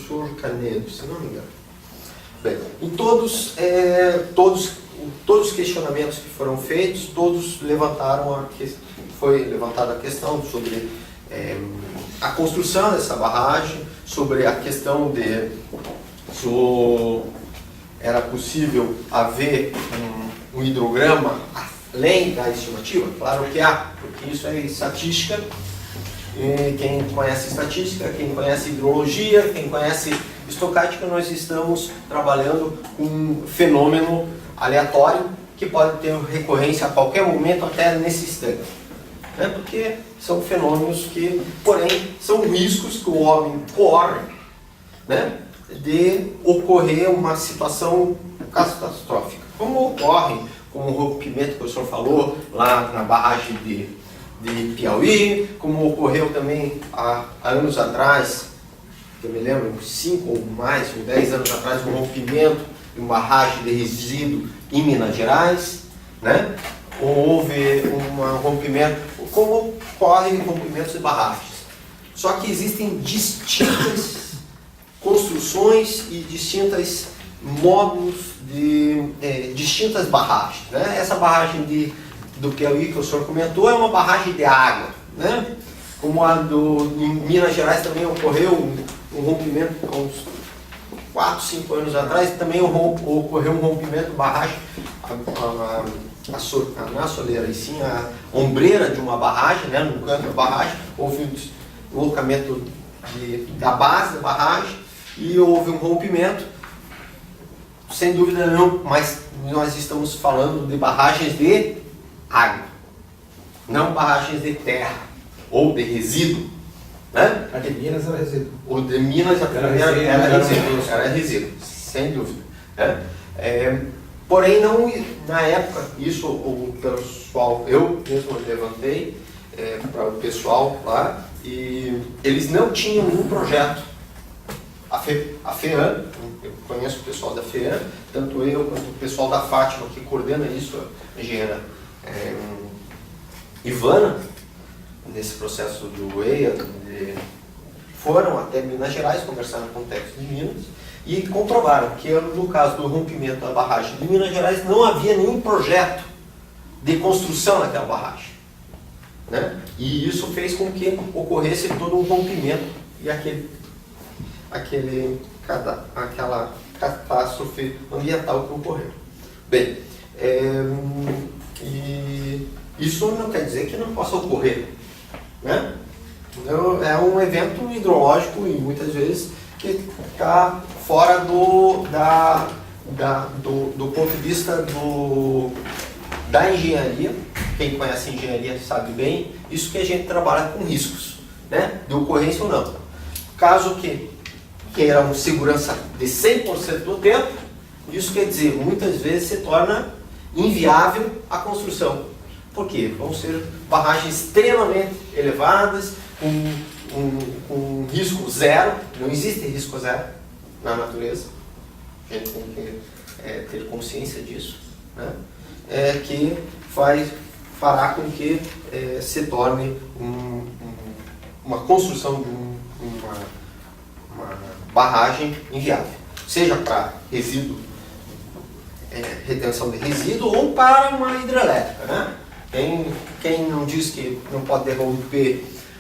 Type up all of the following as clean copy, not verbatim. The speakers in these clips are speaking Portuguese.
professor Canedo, se não me engano. Bem, em todos os questionamentos que foram feitos, todos foi levantada a questão sobre a construção dessa barragem, sobre a questão de se era possível haver um hidrograma além da estimativa. Claro que há, porque isso é estatística. E quem conhece estatística, quem conhece hidrologia, quem conhece estocástica, nós estamos trabalhando com um fenômeno aleatório que pode ter recorrência a qualquer momento, até nesse instante. Né? Porque são fenômenos que, porém, são riscos que o homem corre, né, de ocorrer uma situação catastrófica. Como ocorre, como o rompimento que o professor falou, lá na barragem de Piauí, como ocorreu também há anos atrás, eu me lembro, uns 5 ou mais, ou 10 anos atrás, um rompimento de uma barragem de resíduo em Minas Gerais, né? Houve um rompimento, como ocorrem rompimentos de barragens. Só que existem distintas construções e distintos módulos de distintas barragens, né? Essa barragem do Piauí que o senhor comentou é uma barragem de água, né? Como a em Minas Gerais também ocorreu um rompimento há uns 4, 5 anos atrás, também ocorreu um rompimento de barragem, não a soleira, e sim a ombreira de uma barragem, né? No canto da barragem, houve um deslocamento da base da barragem e houve um rompimento, sem dúvida nenhuma, mas nós estamos falando de barragens de água, não barragens de terra ou de resíduo, né? A de Minas era resíduo. O de Minas, a primeira era resíduo, sem dúvida. Né? Porém, não, na época, isso o pessoal, eu mesmo levantei para o pessoal lá, e eles não tinham um projeto. A FEAM, eu conheço o pessoal da FEAM, tanto eu quanto o pessoal da Fátima, que coordena isso, a engenheira Ivana, nesse processo do EIA, foram até Minas Gerais, conversaram com o técnico de Minas, e comprovaram que no caso do rompimento da barragem de Minas Gerais não havia nenhum projeto de construção daquela barragem. Né? E isso fez com que ocorresse todo um rompimento e aquela catástrofe ambiental que ocorreu. Bem, e isso não quer dizer que não possa ocorrer. Né? É um evento hidrológico e muitas vezes que está fora do ponto de vista da engenharia. Quem conhece engenharia sabe bem, isso que a gente trabalha com riscos, né? De ocorrência ou não. Caso que queiram segurança de 100% do tempo, isso quer dizer, muitas vezes se torna inviável a construção. Por quê? Vão ser barragens extremamente elevadas, com risco zero. Não existe risco zero na natureza. A gente tem que ter consciência disso. Né? Que fará com que se torne uma construção de uma barragem inviável. Seja para resíduo, retenção de resíduo, ou para uma hidrelétrica. Né? Quem não diz que não pode derrubar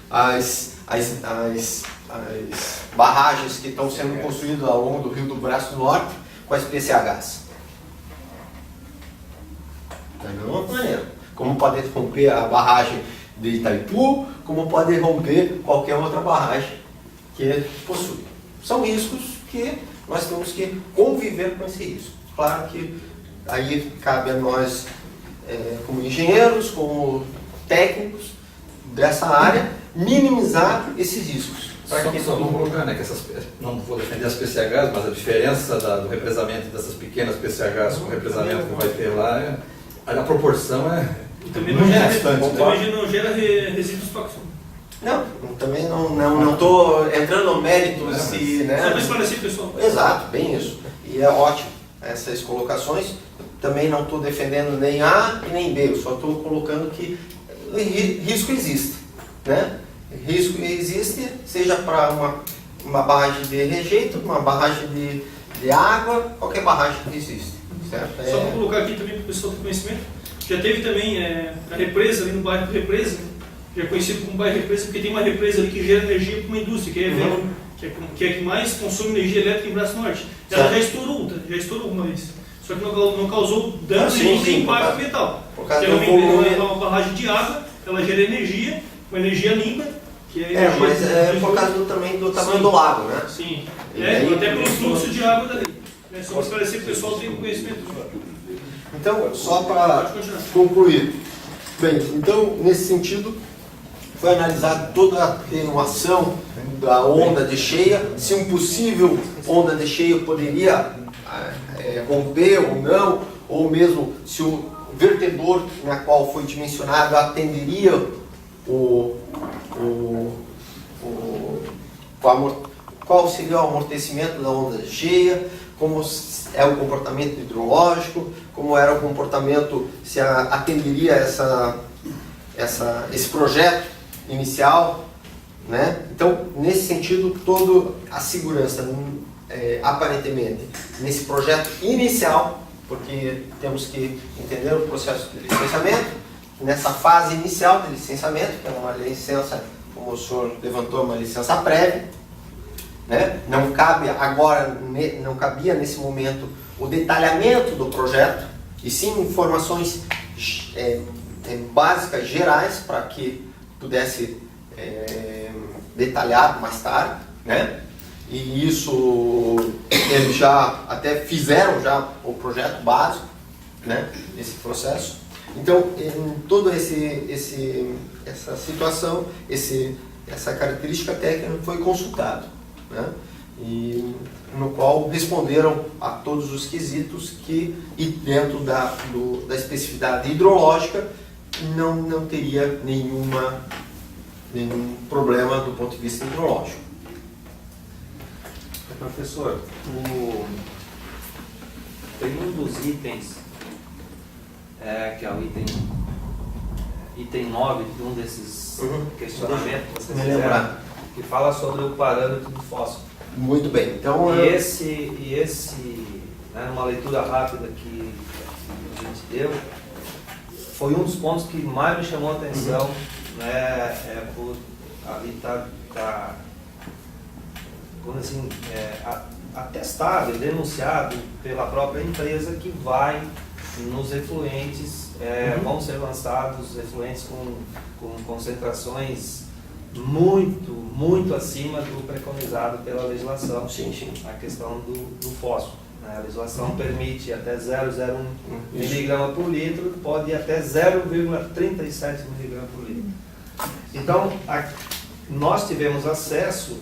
as barragens que estão sendo construídas ao longo do Rio do Braço do Norte com as PCHs? Da mesma maneira. Como pode romper a barragem de Itaipu, como pode romper qualquer outra barragem que possui. São riscos que nós temos que conviver com esse risco. Claro que aí cabe a nós, como engenheiros, como técnicos dessa área, minimizar esses riscos. Só vamos colocar, né, que não vou defender as PCHs, mas a diferença do represamento dessas pequenas PCHs com o represamento que vai ter lá, a proporção E também não gera resíduos tóxicos. Não, também não estou entrando no mérito se... Né? Só para esclarecer, pessoal. Exato, bem isso. E é ótimo essas colocações. Também não estou defendendo nem A e nem B, eu só estou colocando que risco existe. Né? Risco existe, seja para uma barragem de rejeito, uma barragem de água, qualquer barragem que existe. Certo? Só para colocar aqui também para o pessoal ter conhecimento, já teve também a represa ali no bairro Represa, que é conhecido como bairro Represa, porque tem uma represa ali que gera energia para uma indústria, que é a que mais consome energia elétrica em Braço Norte. Ela já estourou uma vez. Só que não causou dano e nem impacto ambiental. Porque é uma barragem de água, ela gera energia, uma energia limpa, que é energia. Mas é por causa também do tamanho do lago, né? Sim. Aí, até pelo fluxo de água dali. Só para esclarecer que o pessoal tem conhecimento. Então, só para concluir. Bem, então, nesse sentido, foi analisada toda a atenuação da onda de cheia, se um possível onda de cheia poderia romper ou não, ou mesmo se o vertedor na qual foi dimensionado atenderia qual seria o amortecimento da onda de cheia, como é o comportamento hidrológico, como era o comportamento, se atenderia esse projeto inicial, né? Então, nesse sentido, toda a segurança, aparentemente, nesse projeto inicial, porque temos que entender o processo de licenciamento, nessa fase inicial de licenciamento, que é uma licença, como o senhor levantou, uma licença prévia, né? Não cabia nesse momento o detalhamento do projeto, e sim informações básicas, gerais, para que pudesse detalhar mais tarde, né? E isso eles já até fizeram já o projeto básico, né? Esse processo. Então, em toda essa situação, essa característica técnica foi consultado, né? E no qual responderam a todos os quesitos e dentro da especificidade hidrológica não teria nenhum problema do ponto de vista hidrológico. Professor, tem um dos itens, que é o item 9 de um desses questionamentos que vocês fizeram, que fala sobre o parâmetro do fósforo. Muito bem. Então, numa leitura rápida que a gente deu, foi um dos pontos que mais me chamou a atenção, né, por ali assim, atestado e denunciado pela própria empresa que vai nos efluentes, vão ser lançados efluentes com concentrações muito acima do preconizado pela legislação. Sim. A questão do fósforo. A legislação permite até 0,01 mg por litro, pode ir até 0,37 mg por litro. Então, nós tivemos acesso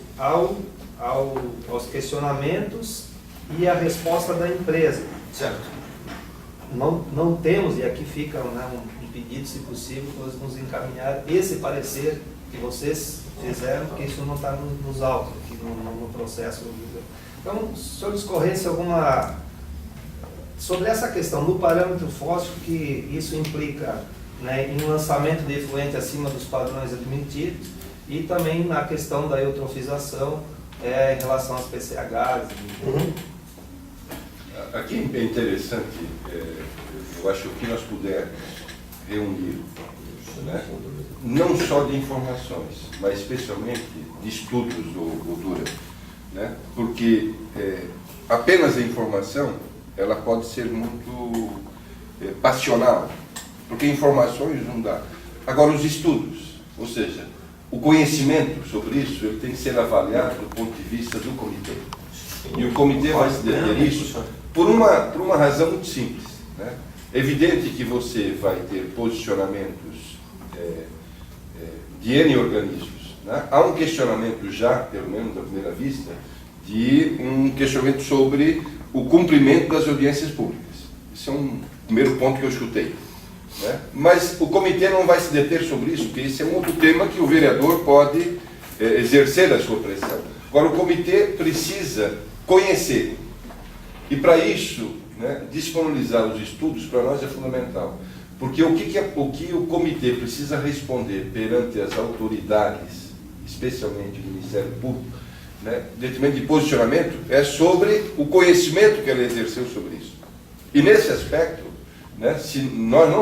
aos questionamentos e a resposta da empresa. certo. Não temos, e aqui fica um pedido, se possível, nos encaminhar esse parecer que vocês fizeram, porque isso não está nos autos, aqui no processo. Então, se o senhor discorresse sobre essa questão do parâmetro fósforo, que isso implica, né, em lançamento de efluente acima dos padrões admitidos, e também na questão da eutrofização em relação às PCHs. Aqui é interessante, eu acho que nós pudermos reunir, né, não só de informações, mas especialmente de estudos do Dura, né, porque apenas a informação ela pode ser muito passional, porque informações não dá. Agora, os estudos, ou seja, o conhecimento sobre isso, ele tem que ser avaliado do ponto de vista do comitê. E o comitê vai se deter isso por uma razão muito simples, né? É evidente que você vai ter posicionamentos de N organismos, né? Há um questionamento já, pelo menos à primeira vista, de um questionamento sobre o cumprimento das audiências públicas. Esse é um primeiro ponto que eu escutei, né? Mas o comitê não vai se deter sobre isso, porque esse é um outro tema que o vereador pode exercer a sua pressão. Agora, o comitê precisa conhecer, e para isso, né, disponibilizar os estudos para nós é fundamental, porque o que o comitê precisa responder perante as autoridades, especialmente o Ministério Público, né, detrimento de posicionamento, é sobre o conhecimento que ela exerceu sobre isso. E nesse aspecto, né, se nós não